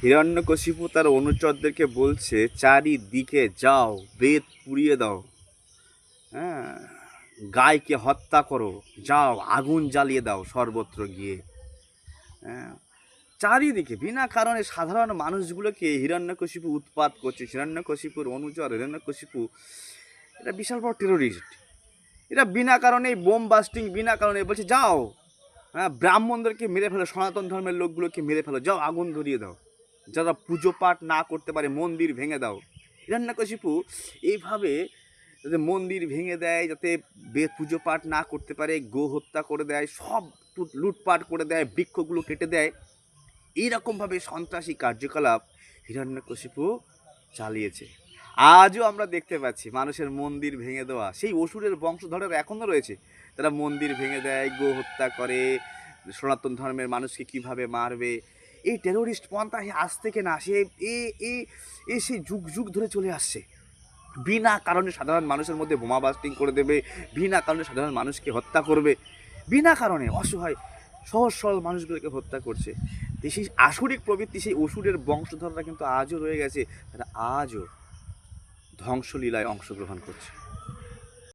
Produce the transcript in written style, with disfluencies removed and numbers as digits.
হিরণ্যকশিপু তার অনুচরদেরকে বলছে, চারিদিকে যাও, বেদ পুড়িয়ে দাও, হ্যাঁ, গায়কে হত্যা করো, যাও আগুন জ্বালিয়ে দাও সর্বত্র গিয়ে। হ্যাঁ, চারিদিকে বিনা কারণে সাধারণ মানুষগুলোকে হিরণ্যকশিপু উৎপাত করছে। হিরণ্যকশিপুর অনুচর হিরণ্যকশিপু এটা বিশাল বড় টেরোরিস্ট। এটা বিনা কারণে বোম বাস্টিং, বিনা কারণে বলছে যাও, হ্যাঁ, ব্রাহ্মণদেরকে মেরে ফেলো, সনাতন ধর্মের লোকগুলোকে মেরে ফেলো, যাও আগুন ধরিয়ে দাও, যারা পুজো পাঠ না করতে পারে মন্দির ভেঙে দাও। হিরণ্যকশিপু এইভাবে যাতে মন্দির ভেঙে দেয়, যাতে পুজো পাঠ না করতে পারে, গো হত্যা করে দেয়, সব লুটপাট করে দেয়, বৃক্ষগুলো কেটে দেয়, এইরকমভাবে সন্ত্রাসী কার্যকলাপ হিরণ্যকশিপু চালিয়েছে। আজও আমরা দেখতে পাচ্ছি মানুষের মন্দির ভেঙে দেওয়া। সেই অসুরের বংশধরেরা এখনও রয়েছে, তারা মন্দির ভেঙে দেয়, গো হত্যা করে, সনাতন ধর্মের মানুষকে কিভাবে মারবে। এই টেরোরিস্ট পন্থা আজ থেকে না, সে সেই যুগ যুগ ধরে চলে আসছে। বিনা কারণে সাধারণ মানুষের মধ্যে বোমা বাস্টিং করে দেবে, বিনা কারণে সাধারণ মানুষকে হত্যা করবে, বিনা কারণে অসহায় সহজ সরল মানুষগুলোকে হত্যা করছে। সেই আসরিক প্রবৃত্তি, সেই অসুরের বংশধররা কিন্তু আজও রয়ে গেছে, তারা আজও ধ্বংসলীলায় অংশগ্রহণ করছে।